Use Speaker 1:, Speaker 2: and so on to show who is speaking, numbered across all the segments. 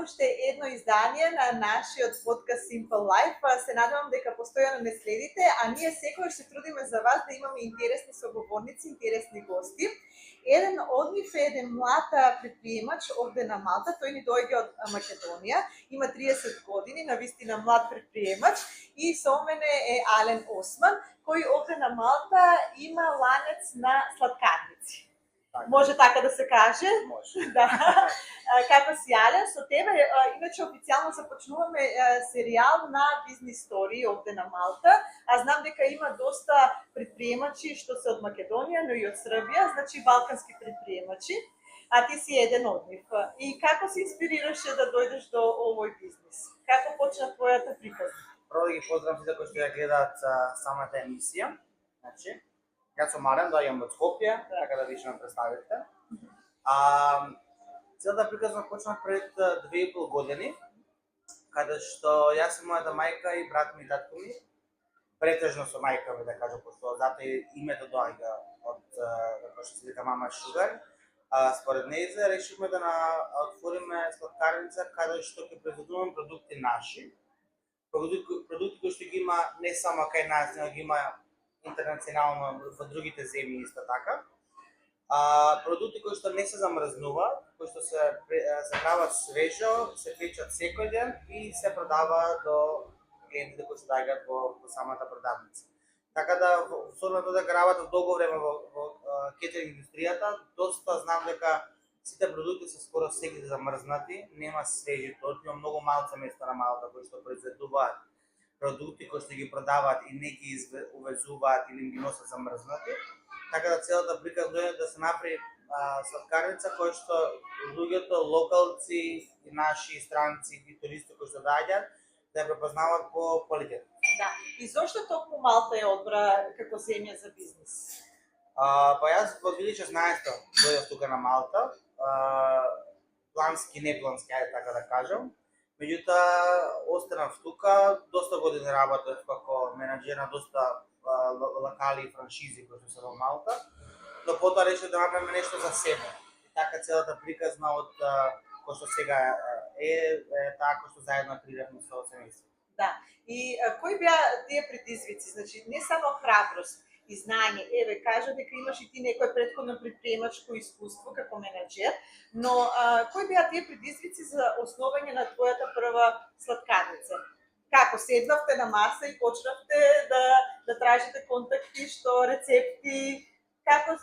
Speaker 1: уште едно издание на нашиот подкаст Simple Life. Се надевам дека постојано не следите, а ние секогаш се трудиме за вас да имаме интересни соговорници, интересни гости. Еден од нив е еден млад предприемач овде на Малта. Тој ни доаѓа од Македонија, има 30 години, навистина млад предприемач, и со мене е Ален Осман, кој овде на Малта има ланец на сладкарници. Може така да се каже?
Speaker 2: Може.
Speaker 1: Да. Како си, Ален, со тебе, иначе официјално започнуваме серијал на бизнес стори овде на Малта, а знам дека има доста предприемачи што се од Македонија, но и од Србија, значи балкански предприемачи, а ти си еден од нив. И како се инспирираше да дојдеш до овој бизнес? Како почна твојата приказна?
Speaker 2: Прво да ги поздравам сите кои што ја гледаат самата емисија. Значи, јас сум Ален, доаѓам од Скопје, така да више ме представите. Целата приказна почна пред 2,5 години, каде што јас и мојата мајка и брат ми и татко ми, претежно со мајка ми да кажам, пошто затоа и името доаѓа од како што се вика мама Шугар. Според нејзе решивме да отвориме сладкарница каде што ќе произведуваме продукти наши. Продукти кои што ги има не само кај нас, но ги има интернационално во другите земји исто така. Продукти кои што не се замрзнуваат, кои што се прават свежо, се печат секој ден и се продаваат до клиентите кои што доаѓаат во самата продавница. Така да, со тоа дека работам долго време во кетеринг индустријата, доста знам дека сите продукти се скоро секогаш замрзнати, нема свежи, има многу малце места на Малта кои што произведуваат продукти кои што ги продаваат и не ги увезуваат или ги носат замрзнати. Така да целата приказна е да се направи сладкарница која што луѓето, локалци и наши странци и туристи кои што доаѓаат да ја препознаваат по квалитет.
Speaker 1: Да. И зошто токму Малта ја одбра како земја за бизнес?
Speaker 2: Па јас во 2016 дојдов тука на Малта, плански, неплански, ајде така да кажам. Меѓутоа, останав тука, доста години работев како менаџер на доста локали и франшизи кои се во Малта, но потоа решив да направиме нешто за себе. И така целата приказна од кој што сега е таа кој што заедно креиравме со семејство.
Speaker 1: Да. И кои беа тие предизвици? Значи, не само храброст и знање. Еве, кажа дека имаш и ти некој претходно предприемачко искуство како менаџер, но кои беа тие предизвици за основање на твојата прва сладкарница? Како седнавте на маса и почнавте да тражите контакти, што рецепти, како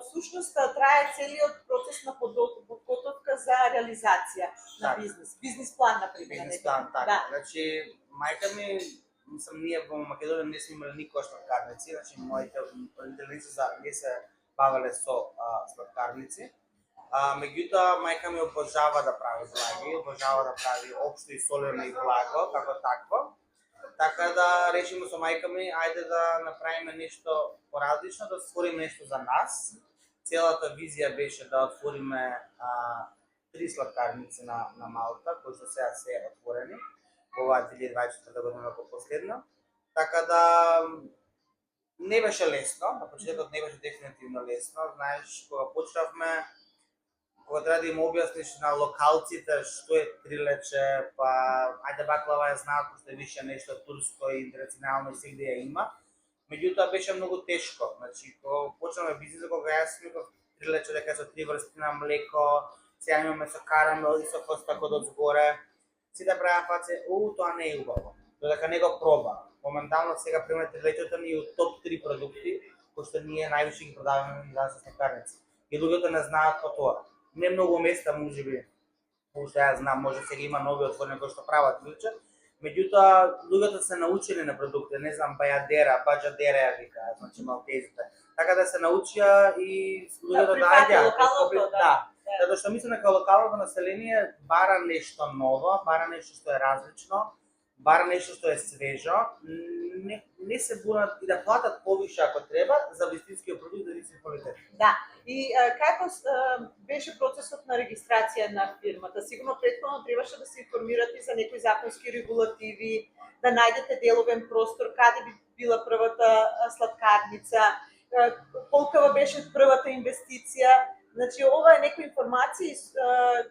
Speaker 1: всушност трае целиот процес на подготовка за реализација на бизнес, бизнес план например.
Speaker 2: Бизнес план, така. Значи, мајка ми, ние во Македонија не сме имали никош сладкарници, значи моите родители не се бавеле со сладкарници. Меѓутоа, мајка ми обожава да прави благи, обожава да прави општо и солено и благо, како такво. Така да решиме со мајка ми, ајде да направиме нешто поразлично, да отвориме нешто за нас. Целата визија беше да отвориме 3 сладкарници на Малта, кои што сега се отворени. Ова 2024 година како последна. Така да не беше лесно, на почетокот не беше дефинитивно лесно. Знаеш, кога почнавме, кога треба да им објасниш на локалците што е трилече, па ајде баклава ја знаат, што е више нешто турско и интернационално и сегде ја има. Меѓутоа беше многу тешко. Значи, кога почнавме бизнисот, кога јас викав трилече дека со 3 врсти на млеко, сега имаме со карамел и со костакот одзгоре, сите правеа фаце, тоа не е убаво, додека не го проба. Моментално сега пример трилечето ни од топ 3 продукти, кои што ние највише ги продаваме на сладкарници. И луѓето не знаат по тоа. Не многу места можеби, уште ја знам, може сега има нови отворени кои што прават трилече, меѓутоа луѓето се научени на продукти, не знам, баџадера ја викаат, значи малтезите. Така да се научија и луѓето доаѓаат. Да. Затоа што мислам дека локалното население бара нешто ново, бара нешто што е различно, бара нешто што е свежо, не се бунат и да платат повише ако треба за вистинскиот продукт да вистински квалитет.
Speaker 1: Да. И како беше процесот на регистрација на фирмата? Сигурно претходно требаше да се информирате за некои законски регулативи, да најдете деловен простор, каде би била првата сладкарница, колкава беше првата инвестиција. Значи, ова е некои информации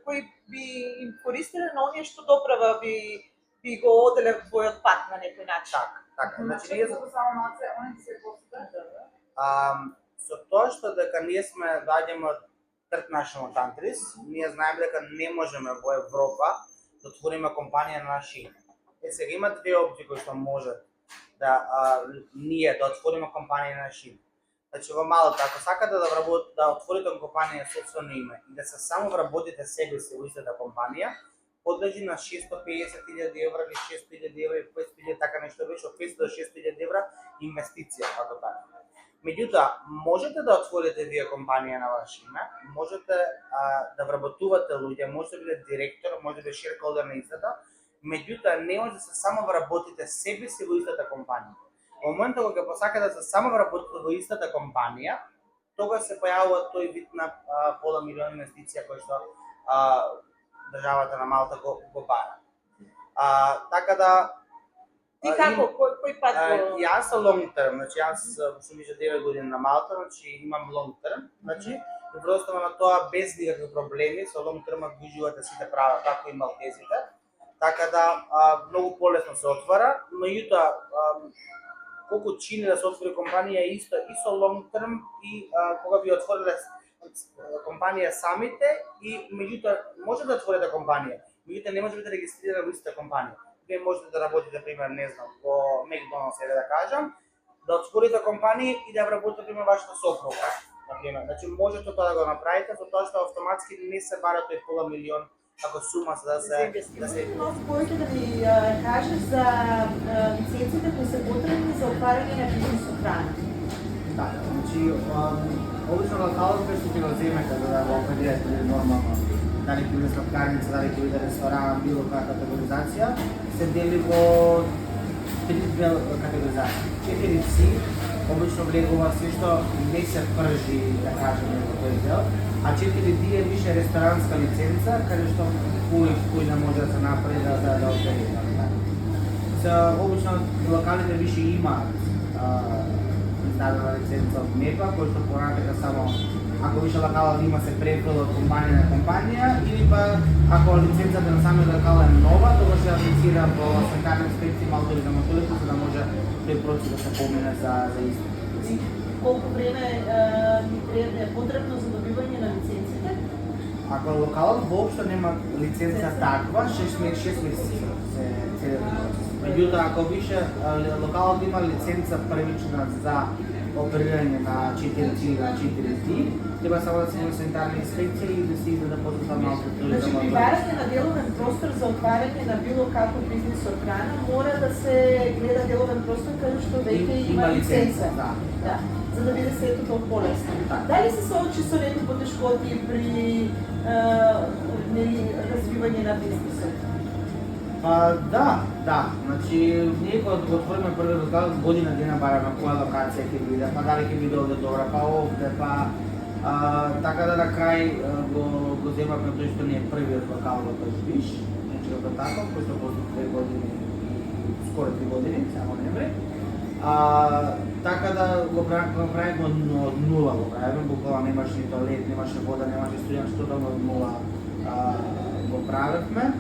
Speaker 1: кои би им користеле на оние што доправа би го оделе твојот пат на некој начин.
Speaker 2: Така. Значи,
Speaker 3: ние за само маце, они се
Speaker 2: со тоа што дека ние сме доаѓаме од Third National Countries, ние знаеме дека не можеме во Европа да отвориме компанија на наше име. Сега има две опции кои што можат ние да отвориме компанија на наше име. Значи во Малта, ако сакате да отворите компанија со собствено име и да се само вработите себе си во истата компанија, подлежи на 650.000 евра или 6.000 евра или 5.000, така нешто беше, од 500 до 6.000 евра инвестиција, како така. Меѓутоа, можете да отворите вие компанија на ваше име, можете да вработувате луѓе, можете да бидете директор, можете да бидете shareholder на истата, меѓутоа не може да се само вработите себе си во истата компанија. Во моментот кога посакате да се само вработите во истата компанија, тогаш се појавува тој вид на пола милион инвестиција кој што државата на Малта го бара. Така да
Speaker 1: Ти како, кој пат го?
Speaker 2: Јас со long term, значи јас сум више 9 години на Малта, значи имам long term, значи и просто на тоа без никакви проблеми, со long term ги живеете сите права како и малтезите. Така да многу полесно се отвара, меѓутоа колку чини да се отвори компанија е исто и со long term и кога би отвориле компанија самите и меѓутоа може да отворите компанија, меѓутоа не може да бидете регистрирани во истата компанија. Вие можете да работите, пример, не знам, во Макдоналдс, да кажам, да отворите компанија и да работите, пример, вашата сопруга, например. Значи, можете тоа да го направите, за тоа што автоматски не се бара тој пола милион како сума за да се...
Speaker 3: Може повеќе да ми кажеш за лиценците кои се потребни за отварање на бизнес со храна.
Speaker 4: Да, значи, обично локалот што ќе го земете за да го определите нормално, дали ќе биде сладкарница, дали ќе биде ресторан, било каква категоризација, се дели во три категоризации. 4C, обично влегува се што не се пржи, да кажеме, во тој дел, а 4D е више ресторанска лиценца, каде што кој не може да се направи да оперира. За обично локалите више имаат издадена лиценца од МЕПА, кој што понатака само ако више локалот има се префил од компанија на компанија, или па ако лиценцата на самиот локал е нова, тогаш се аплицира во санитарна инспекција малку или за мотолето, за да може тој процес да се помине за исто.
Speaker 3: Колку време е потребно за добивање на лиценците?
Speaker 4: Ако локалот воопшто нема лиценца таква, 6 месеци се цели процес. Меѓутоа, ако више локалот има лиценца првична за оперирање на 4C или на 4D, треба само да се има санитарна инспекција и да се издаде после малку туризам.
Speaker 3: Значи, при барање на деловен простор за отварање на било каков бизнис со храна, мора да се гледа деловен простор каде што веќе има лиценца. Да. За да биде сето тоа полесно. Дали се соочи со некои потешкоти при развивање на бизнисот?
Speaker 4: Да. Значи, ние кога го отвориме првиот локал, година дена бараме која локација ќе биде, па дали ќе биде овде добра, па овде, па така да на крај го земавме тој што не е првиот локал во Пазбиш, значи како тако, кој што после 2 години и скоро 3 години, само ноември. Така да го правиме од нула, буквално немаше ни тоалет, немаше вода, немаше студент, што да од нула го правевме.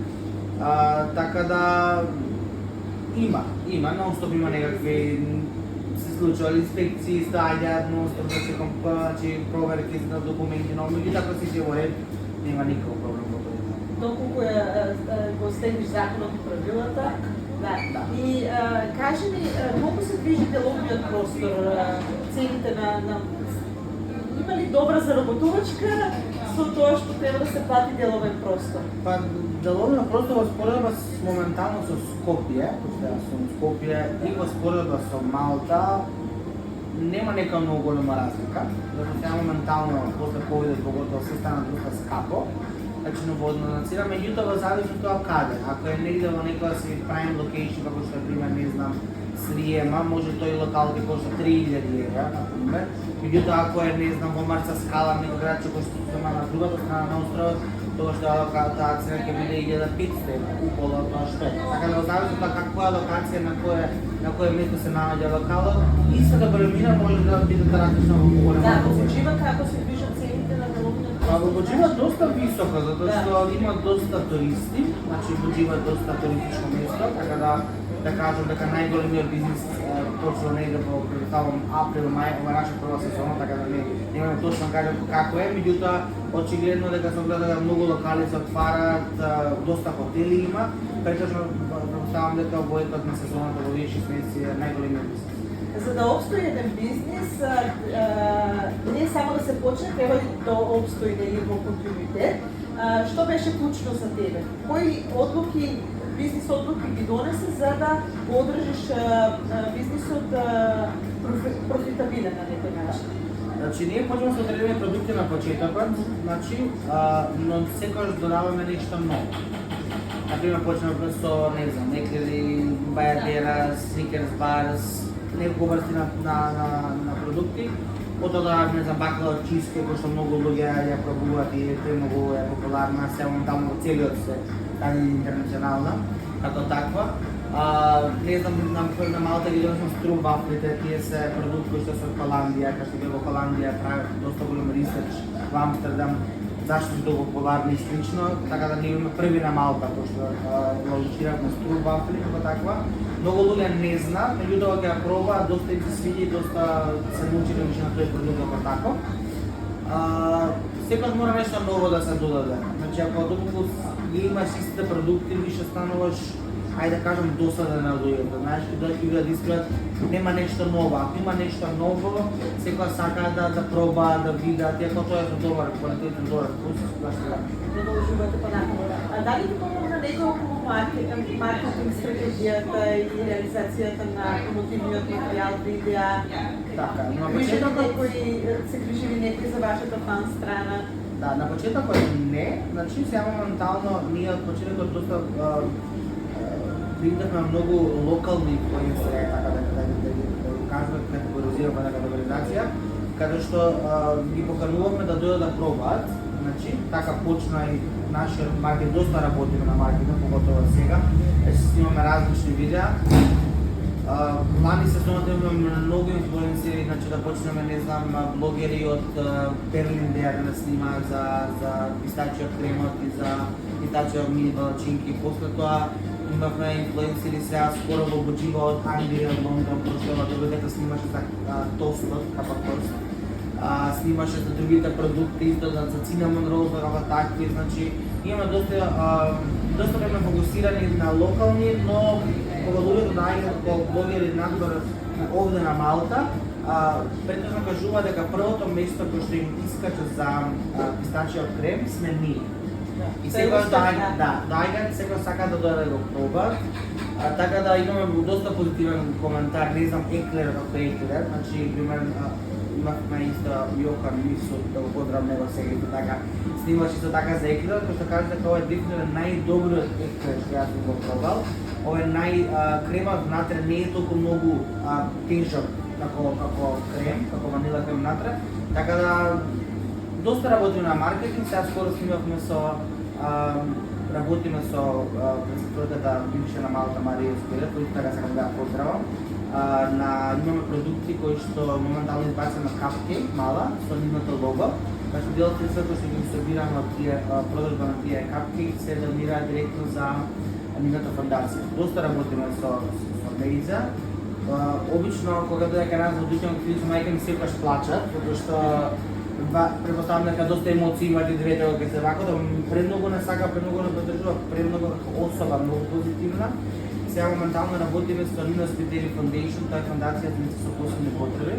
Speaker 4: Така да има, нон-стоп има некакви се случували инспекции, стаѓаат нон-стоп да се проверки за документи, но меѓутоа ако си во ред, нема никаков проблем во тоа.
Speaker 3: Доколку го следиш законот и правилата, да. И кажи ми, колку се движи деловниот простор, цените на има ли добра заработувачка со тоа што треба да се плати деловен простор?
Speaker 4: Па деловниот простор во споредба моментално со Скопје, пошто јас сум Скопје, и во споредба со Малта нема нека многу голема разлика, затоа сега моментално после ковидот поготово се стана доста скапо, значи новодно нацира, меѓутоа во зависност тоа каде. Ако е негде во некоја си prime location, како што е пример, не знам, Сриема, може тој локал ќе кошта 3.000 евра, например. Меѓутоа, ако е, не знам, во Марца Скала, некој градче кој што се на другата страна на островот, тогаш таа цена ќе биде 1.500 евра, упола од тоа што е. Така да зависи тоа каква е локација, на кое место се наоѓа локалот, истата големина може да биде различна во голема.
Speaker 3: Да, го почива како се движат цените на деловниот
Speaker 4: Буџива доста високо, затоа што има доста туристи, значи Буџива е доста туристичко место, така да кажам дека најголемиот бизнис почва негде во представам април, мај, ова е наша прва сезона, така да немаме точно кажам како е, меѓутоа очигледно дека се гледа дека многу локали се отварат, доста хотели има, претежно представам дека овојот на сезоната во овие 6 месеци е најголемиот бизнис.
Speaker 3: За да обстои еден бизнис, не само да се почне, треба да обстои во континуитет. Што беше клучно за тебе? Кои одлуки, бизнис одлуки ги донесе за да го одржиш бизнисот профитабилен на некој начин?
Speaker 4: Значи, ние можеме да одредиме продукти на почетокот, значи, но секогаш додаваме нешто ново. Например, почнеме со, не знам, некаде Бајадера, Сникерс Барс, неколку врсти на продукти. Потоа да, не знам, баклава чизкеј, кој што многу луѓе ја пробуваат и премногу е популарна, се моментално во целиот свет, таа е интернационална, како таква. Не знам, на Малта ги донесам стру вафлите, тие се продукти кои што се од Холандија, кај што во Холандија прават доста голем ресерч во Амстердам, зашто се толку популарни и слично, така да ние имаме први на Малта, кој што лаунчиравме стру вафли, како таква. Многу луѓе не знаат, меѓутоа ќе ја пробаат, доста им се свиѓа и доста се научиле више на тој продукт како тако. Секогаш мора нешто ново да се додаде. Значи, ако толку ги имаш истите продукти, више стануваш, ајде да кажам, досаден на луѓето. Знаеш, кога ќе видат искрат, нема нешто ново. Ако има нешто ново, секоја сакаат да пробаат, да видат, и ако тоа е со добар квалитетен, добар вкус, зашто
Speaker 3: Продолжувате понатаму. Дали ви помогна некој околу маркетинг стратегијата и реализацијата на промотивниот материјал, видеа?
Speaker 4: така, на
Speaker 3: Грижили
Speaker 4: почетокот
Speaker 3: некои, се грижили некои за вашата фан страна?
Speaker 4: да, на почетокот не, значи сега моментално ние од почетокот доста видовме многу локални инфлуенсери, така да ги кажуваме, категоризираме на категоризација, каде што ги поканувавме да дојдат да пробаат. Значи, така почна и нашиот маркет, доста работиме на маркетинг, поготово сега. Снимаме различни видеа. Лани сезоната имаме многу инфлуенсери, значи да почнеме, не знам, блогери од Берлин да снимаат за пистачиот кремот и за пистачиот мини палачинки. После тоа имавме инфлуенсери сега скоро во Буџива од Англија, од Лондон, прошла дека снимаше за тостот, капа тост. Снимаше за другите продукти, исто за цинамон рол, како такви, значи имаме доста време фокусирани на локални, но кога луѓето најдат како блогери надвор овде на Малта, претежно кажува дека првото место кој што им искача за пистачиот крем сме ние. И секој доаѓаат, секој сака да дојде да го проба. Така да имаме доста позитивен коментар, не знам, Еклер како Еклер, значи пример имавме исто Јохан Мисот, да го поздравам него сега и така. Снимаш исто така за Еклер, кој што каже дека ова е дефинитивно најдобриот Еклер што јас сум го пробал. Ова е кремот внатре не е толку многу тежок како крем, како ванила крем внатре, така да доста работиме на маркетинг, сега скоро снимавме работиме со председателката бивша на Малта Марија Скојлев, кој така сакам да ја поздравам. Имаме продукти кои што моментално избацаме капкейк мала со нивното лого, така што делот средства кои што ги абсорбираме од тие продажба на тие капкейк се донираат директно за нивната фондација. Доста работиме со Леиза. Обично кога дојде кај нас во дуќанот филм со мајка ми секогаш плачат, затоа што предпоставам дека доста емоции имат и двете кога се вака, да премногу не сака, премногу не поддржува, премногу како особа, многу позитивна. Сега моментално работиме со Nina Spiteri Foundation, тоа е фондација за лица со посебни потреби.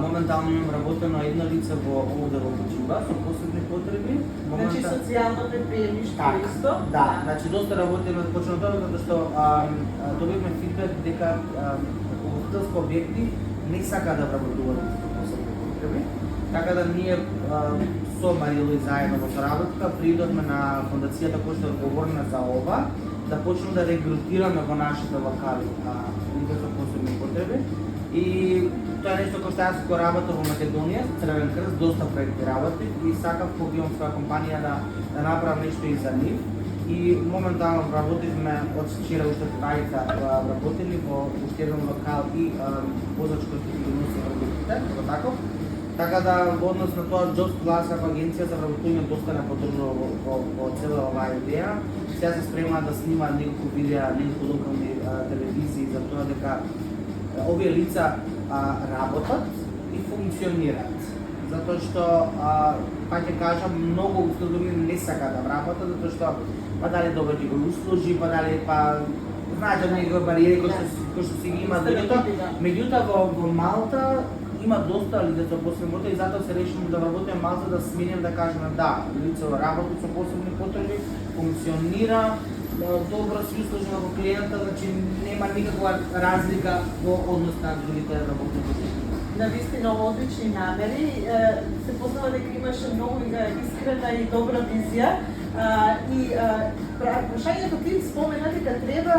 Speaker 4: Моментално имам работено едно лице овде во Буџива со посебни потреби.
Speaker 3: Значи социјално предприемништво исто?
Speaker 4: Да, значи доста работиме почнато тоа затоа што добивме фидбек дека ugostителски објекти не сакаат да вработуваат со посебни потреби. Така да ние со Марија и заедно во соработка придовме на фондацијата која што е одговорна за ова, да почнеме да регрутираме во нашите локали лица со посебни потреби. И тоа е нешто кој што јас го работам во Македонија, со Црвен крст, доста проекти работив и сакав кога имам своја компанија да направам нешто и за нив. И моментално работивме од вчера уште тројка работели во уште еден локал и возач кој што ги носи продуктите, како таков. Така да, во однос на тоа, Jobs Plus како агенција за вработување доста не поддржува во цела оваа идеја. Сега се спремаат да снимаат неколку видеа, неколку локални телевизии за тоа дека овие лица работат и функционираат. Затоа што, па ќе кажам, многу услуги не сакаат да работат, затоа што па дали добро ги го услужи, па дали знаете некои бариери кои што си ги имаат. Меѓутоа во Малта има доста лица со посебни потребности и затоа се решилме да работиме Малта да сменим да кажеме да, лице работи со посебни потребни, функционира, добро се услужува во клиентот, значи нема никаква разлика во однос на другите работници.
Speaker 3: Навистина одлични намери. Се познава дека имаше многу искрена и добра визија. Прашањето ти спомена дека треба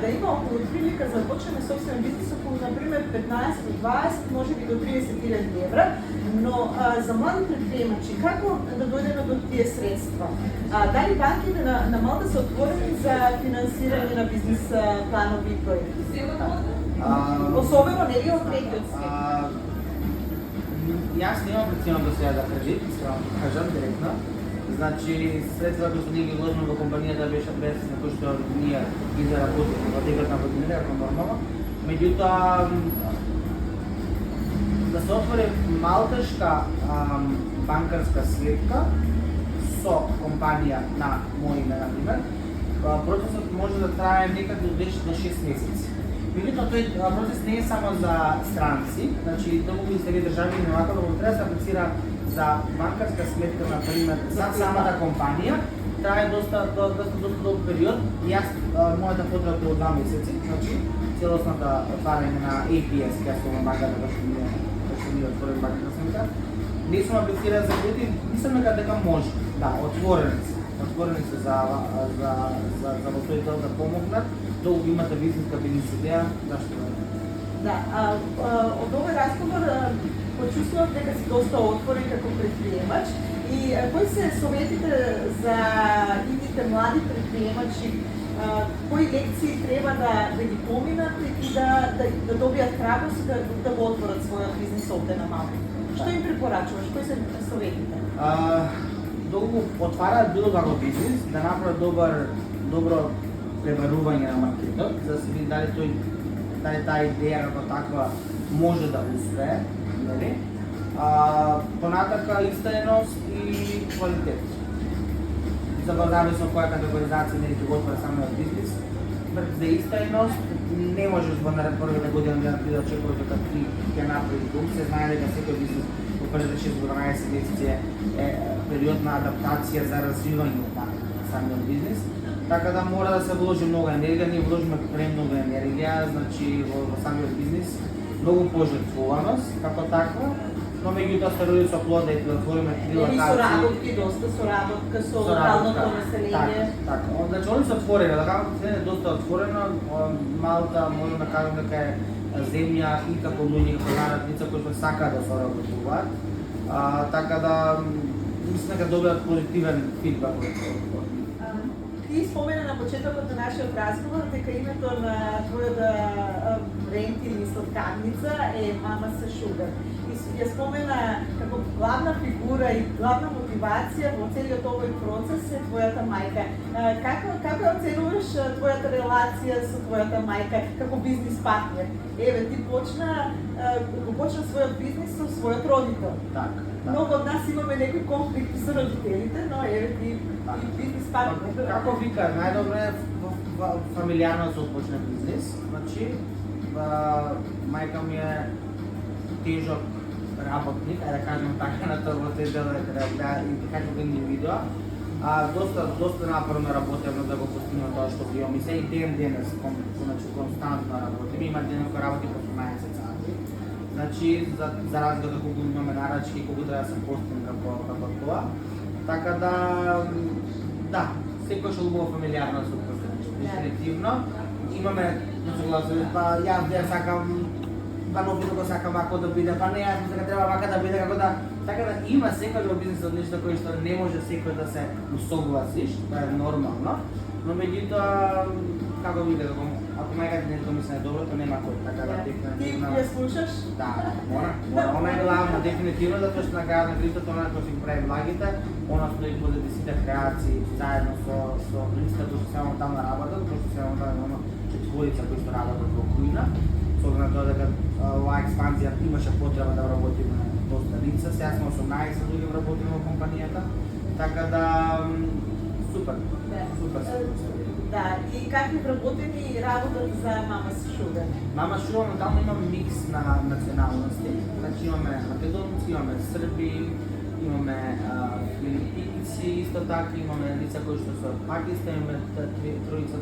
Speaker 3: да има околу прилика за почнеме собствен бизнис околу, например, 15 до 20, може би до 30.000 евра, но за млади предприемачи, како да дојдеме до тие средства? Дали банките на Малта се отворени за финансирање на бизнис планови и проекти? Особено нели од третиот свет?
Speaker 4: Јас немам преценувам да сега за кредит, искрено да кажам директно. Значи, средства кои што ние ги вложиме во компанијата беше без на кои што ние ги заработиме во текот на година, како нормално. Меѓутоа, да се отвори малтешка банкарска сметка со компанија на мој име, например, процесот може да трае некаде од 10 до 6 месеци. Меѓутоа, тој процес не е само за странци, значи многу и секои држави не вака, но треба да се аплицира за банкарска сметка, например, за самата компанија, трае доста долг период и јас мојата потреба околу 2 месеци, значи целосната отварање на APS, која се банката што ние отвориме банкарска сметка, не сум аплициран за кредит, мислам дека може, да, отворени се за во тој дел да помогнат, долго имате бизнес идеја, зашто не?
Speaker 3: Да, од овој разговор почувствував дека си доста отворен како предприемач и кои се советите за идните млади предприемачи, кои лекции треба да ги поминат и да добијат храброст и да го отворат својот бизнес овде на Малта? Што им препорачуваш? Кои се советите?
Speaker 4: Долго отвараат било како бизнес, да направат добро пребарување на маркетот, за да се види дали таа идеја како таква може да успее, нели? Понатака истајност и квалитет. Зависно која категоризација нели ќе го отвори самиот бизнес, за истајност не можеш во првите години да очекуваш дека ти ќе направиш бум. Се знае дека секој бизнес во првите 6 до 12 месеци е период на адаптација за развивање на самиот бизнес. Така да мора да се вложи многу енергија, ние вложиме премногу енергија, значи во самиот бизнес, многу пожртвуваност како таква, но меѓутоа се роди со плода и да отвориме 3 локации.
Speaker 3: Доста соработка со локалното население.
Speaker 4: Така. Значи они се отворени, локалното население е доста отворено. Малта можеме да кажеме дека е земја и како луѓе, како народ, лица кои сакаат да соработуваат. Така да мислам дека добијат позитивен фидбак од
Speaker 3: Ти спомена на почетокот на нашиот разговор дека името на твојата бренд или сладкарница е Мама Са Шугар. И ја спомена како главна фигура и главна мотивација во целиот овој процес е твојата мајка. Како оценуваш твојата релација со твојата мајка како бизнис партнер? Еве, ти почна својот бизнис со својот родител.
Speaker 4: Така.
Speaker 3: Многу од нас имаме некои конфликти со родителите, но еве ти бизнис партнер.
Speaker 4: Како вика, најдобро е фамилијарно да се почне бизнис. Значи, мајка ми е тежок работник, да кажем така, на тоа тој дел да кажем индивидуа. Доста напорно работевме да го постигнеме тоа што имам и се и денес, значи константно работиме, има ден кој работи по 18 сати. Значи, за разлика да колку имаме нарачки, колку треба да се постигне како тоа. Така да, секој што убаво фамилијарно се почне, дефинитивно. Имаме согласие, јас сакам новото го сакам вако да биде, не јас дека треба вака да биде, како да така да има секој во бизнисот нешто кој што не може секој да се усогласиш, тоа е нормално, но меѓутоа како биде, ако Ако мајка ти нешто мисли доброто, нема кој, така да
Speaker 3: Ти
Speaker 4: дефинитивно.
Speaker 3: ја слушаш?
Speaker 4: Да, мора. Она е главна, дефинитивно, затоа што на крајот на кристото, она кој си го прави влагите, она што да ги водите сите креации заедно со листа, кој што само таму работат, кој што само таму четворица кои што работат во кујна. Со оглед на тоа дека оваа експанзија имаше потреба да работиме доста лица, сега сме 18 луѓе работиме во компанијата, така да супер, супер се.
Speaker 3: Да, и какви вработени работат за Мама Шуга?
Speaker 4: Мама Шуга моментално има микс на националности, значи имаме македонци, имаме срби, имаме филипинци, исто така имаме лица кои што се од Пакистан, имаме тројца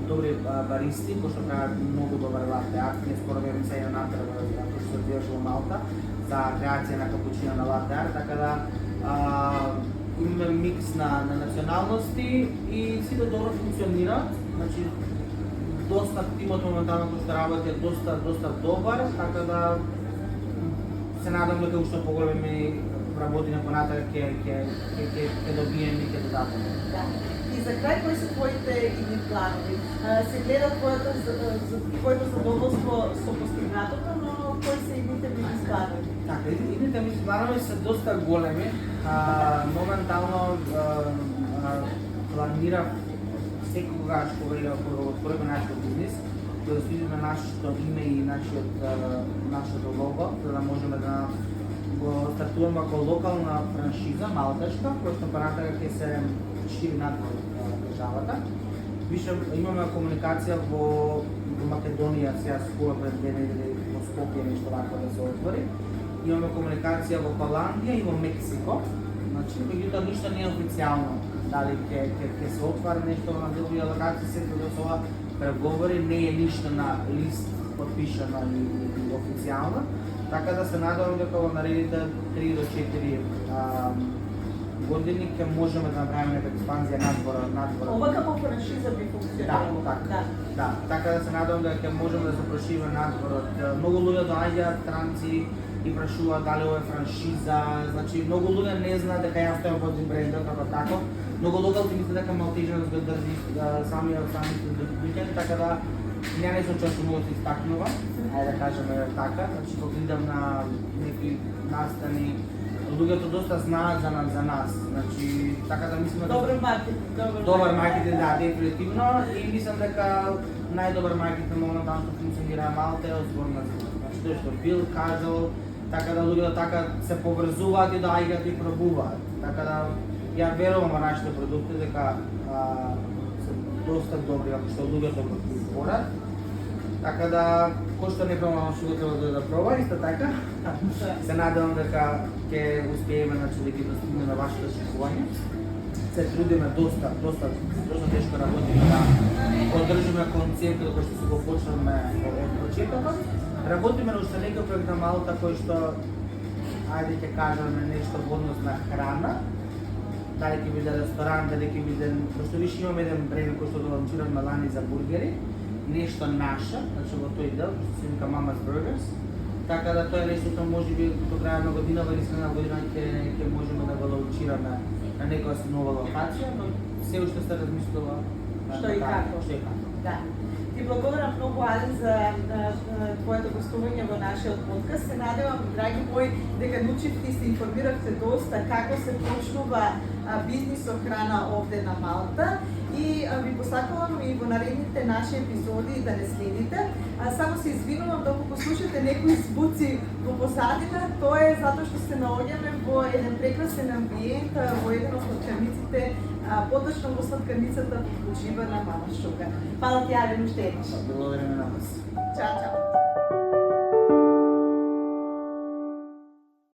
Speaker 4: добри баристи кои што прават многу добар лате арт. Ние скоро бевме се една натпревар кој што се одвиваше во Малта за креација на капучино на лате арт, така да имаме микс на националности и сите добро функционираат. Значи доста тимот моментално кој што работи е доста добар, така да се надам дека уште поголеми работи понатака ќе добиеме и ќе додадеме.
Speaker 3: Да. И за крај, кои се твоите идни планови? Се гледа твоето задоволство со постигнатото, но кои се идните бизнес планови?
Speaker 4: Така, идните бизнес планови се доста големи. Моментално планирав секогаш кога го отвориме нашиот бизнес, да следиме нашето име и нашето лого, за да можеме да го стартуваме како локална франшиза, малтешка, која што понатака ќе се шири надвор државата. Више имаме комуникација во Македонија, сега скоро пред 2 недели во Скопје нешто вакво да се отвори. Имаме комуникација во Холандија и во Мексико. Значи, меѓутоа ништо не е официјално. Дали ќе се отвори нешто на други локации, се да се ова преговори, не е ништо на лист подпишано и официјално. Така да се надевам дека во наредните 3 до 4 години ќе можеме да направиме нека експанзија надвор.
Speaker 3: Ова како франшиза би функционирало.
Speaker 4: Да, така да се надевам дека ќе можеме да се прошириме надворот. Многу луѓе доаѓаат странци и прашуваат дали ова е франшиза, значи многу луѓе не знаат дека јас стојам под брендот како тако. Многу логалци мислат дека Малтежанс го држи самите дојдени, така да не сум често многу да се истакнува, ајде да кажеме така, значи кога идам на некои настани, луѓето доста знаат за нас, значи така да мислам дека добар маркетинг, да, дефинитивно, и мислам дека најдобар маркетинг моментално што функционира Малта е од збор на збор. Значи тој што бил кажал, така да луѓето така се поврзуваат и доаѓаат и пробуваат. Така да ја верувам во нашите продукти дека се доста добри, ако што луѓето го изборат. Така да, кој што не пробава што треба да проба, исто така. Се надевам дека ќе успееме да ги достигнеме на вашето очекување. Се трудиме доста тешко работиме да одржиме концептот кој што си го почнавме од почетокот. Работиме на уште некој проект на Малта кој што, ајде ќе кажеме нешто во однос на храна. Дали ќе биде ресторан, дали ќе биде, пошто више имаме еден бренд кој што го ланчираме лани за бургери, нешто наше, значи во тој дел, што се вика Mama's Burgers. Така да тоа е нештото можеби до крај на годинава или средна година ќе можеме да го ланчираме на некоја нова локација, но се уште се размислува
Speaker 3: што и како. Да. Ти благодарам многу, Али, за твоето гостување во нашиот подкаст. Се надевам, драги мои, дека научивте и се информиравте доста како се почнува бизнис со храна овде на Малта. И ви посакувам и во наредните наши епизоди да не следите. Само се извинувам доколку слушате некои звуци во позадина, тоа е затоа што се наоѓаме во еден прекрасен амбиент, во еден од сладкарниците, поточно во сладкарницата во Жива на Мама Шуга. Фала ти, Али, уште еднаш.
Speaker 4: Благодариме на вас.
Speaker 3: Чао, чао.